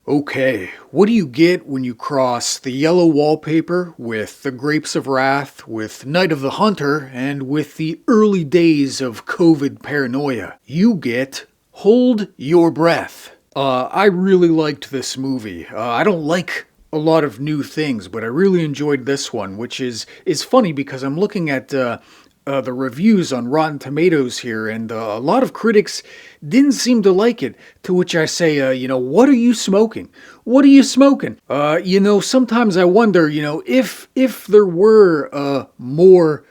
Okay, what do you get when you cross the Yellow Wallpaper with the Grapes of Wrath, with Night of the Hunter, and with the early days of COVID paranoia? You get Hold Your Breath. I really liked this movie. I don't like a lot of new things, but I really enjoyed this one, which is funny because I'm looking at the reviews on Rotten Tomatoes here, and a lot of critics didn't seem to like it. To which I say, what are you smoking? What are you smoking? Sometimes I wonder, if there were more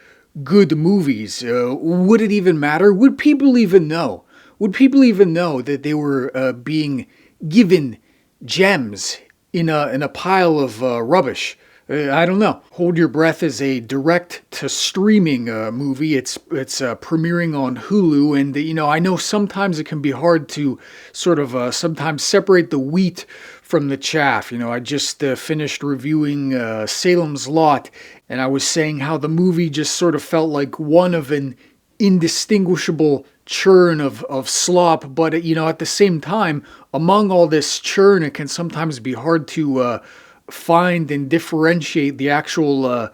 good movies, would it even matter? Would people even know? Would people even know that they were being given gems in a pile of rubbish? I don't know. Hold Your Breath is a direct-to-streaming movie. It's premiering on Hulu, and I know sometimes it can be hard to sort of sometimes separate the wheat from the chaff. I just finished reviewing Salem's Lot, and I was saying how the movie just sort of felt like one of an indistinguishable churn of slop, but at the same time, among all this churn, it can sometimes be hard to find and differentiate the actual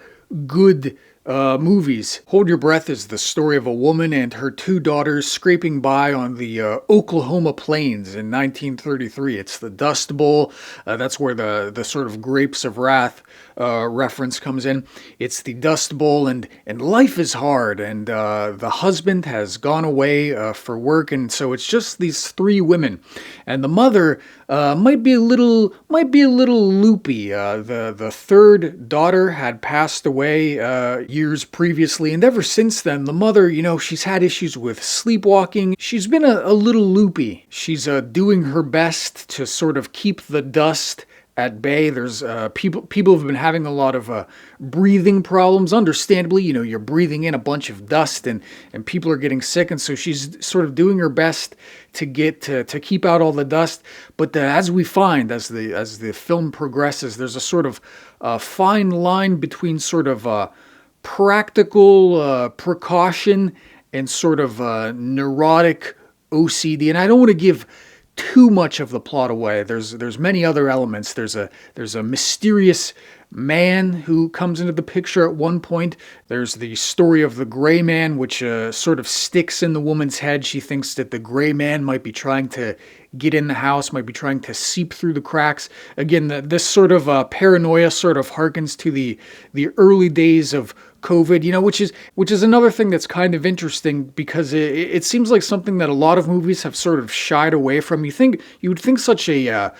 good movies. Hold Your Breath is the story of a woman and her two daughters scraping by on the Oklahoma plains in 1933. It's the Dust Bowl. That's where the sort of Grapes of Wrath reference comes in. It's the Dust Bowl, and life is hard, and the husband has gone away for work, and so it's just these three women, and the mother might be a little loopy. The third daughter had passed away years previously, and ever since then, the mother, she's had issues with sleepwalking. She's been a little loopy. She's doing her best to sort of keep the dust at bay. There's people have been having a lot of breathing problems. Understandably, you're breathing in a bunch of dust, and people are getting sick, and so she's sort of doing her best to get to keep out all the dust. But as we find as the film progresses, there's a sort of fine line between sort of practical precaution and sort of neurotic OCD. And I don't want to give too much of the plot away. There's many other elements. There's a mysterious man who comes into the picture at one point. There's the story of the gray man, which sort of sticks in the woman's head. She thinks that the gray man might be trying to get in the house, might be trying to seep through the cracks. Again, this sort of paranoia sort of harkens to the early days of COVID, which is another thing that's kind of interesting because it seems like something that a lot of movies have sort of shied away from. You would think such a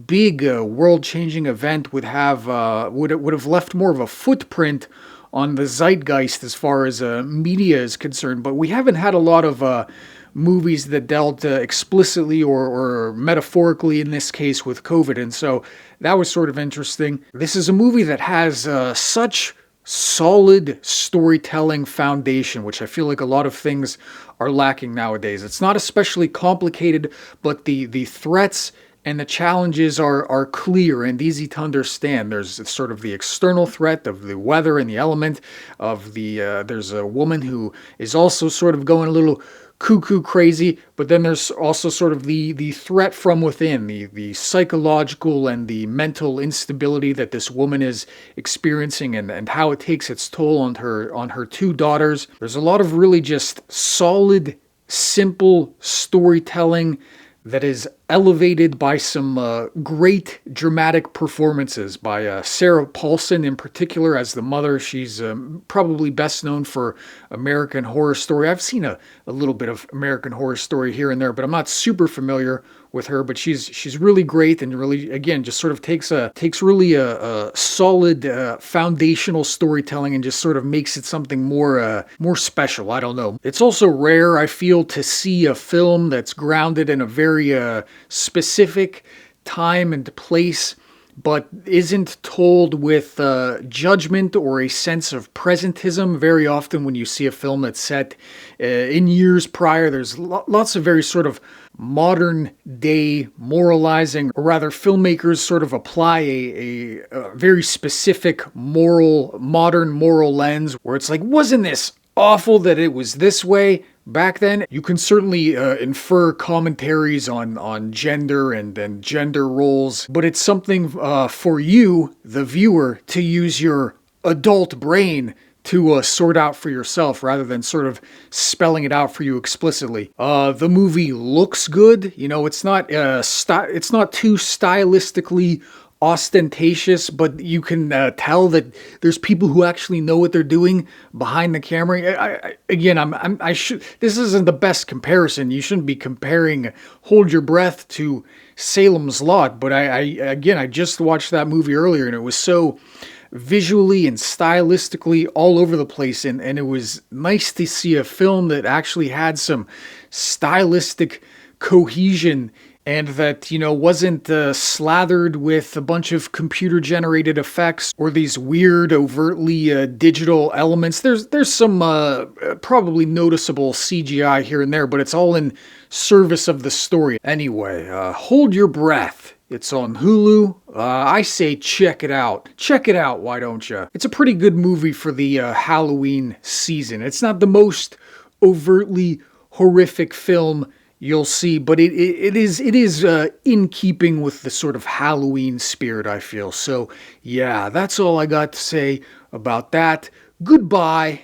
big world-changing event would have left more of a footprint on the zeitgeist as far as media is concerned, but we haven't had a lot of movies that dealt explicitly or metaphorically in this case with COVID, and so that was sort of interesting. This is a movie that has such solid storytelling foundation, which I feel like a lot of things are lacking nowadays. It's not especially complicated, but the threats and the challenges are clear and easy to understand. There's sort of the external threat of the weather and the element of there's a woman who is also sort of going a little cuckoo crazy, but then there's also sort of the threat from within, the psychological and the mental instability that this woman is experiencing, and how it takes its toll on her two daughters. There's a lot of really just solid, simple storytelling that is elevated by some great dramatic performances by Sarah Paulson in particular as the mother. She's probably best known for American Horror Story. I've seen a little bit of American Horror Story here and there, but I'm not super familiar with her. But she's really great, and really, again, just sort of takes really a solid foundational storytelling and just sort of makes it something more special. I don't know. It's also rare, I feel, to see a film that's grounded in a very specific time and place, but isn't told with judgment or a sense of presentism. Very often when you see a film that's set in years prior, there's lots of very sort of modern day moralizing, or rather filmmakers sort of apply a very specific modern moral lens where it's like, wasn't this awful that it was this way? back then. You can certainly infer commentaries on gender and gender roles, but it's something for you, the viewer, to use your adult brain to sort out for yourself rather than sort of spelling it out for you explicitly. The movie looks good. You know, it's not it's not too stylistically ostentatious, but you can tell that there's people who actually know what they're doing behind the camera. I should. This isn't the best comparison. You shouldn't be comparing Hold Your Breath to Salem's Lot. But I just watched that movie earlier, and it was so visually and stylistically all over the place, and it was nice to see a film that actually had some stylistic cohesion and that, you know, wasn't slathered with a bunch of computer-generated effects or these weird, overtly digital elements. There's some probably noticeable CGI here and there, but it's all in service of the story. Anyway, Hold Your Breath. It's on Hulu. I say check it out. Check it out, why don't you? It's a pretty good movie for the Halloween season. It's not the most overtly horrific film you'll see, but it is in keeping with the sort of Halloween spirit, I feel. So yeah, that's all I got to say about that. Goodbye.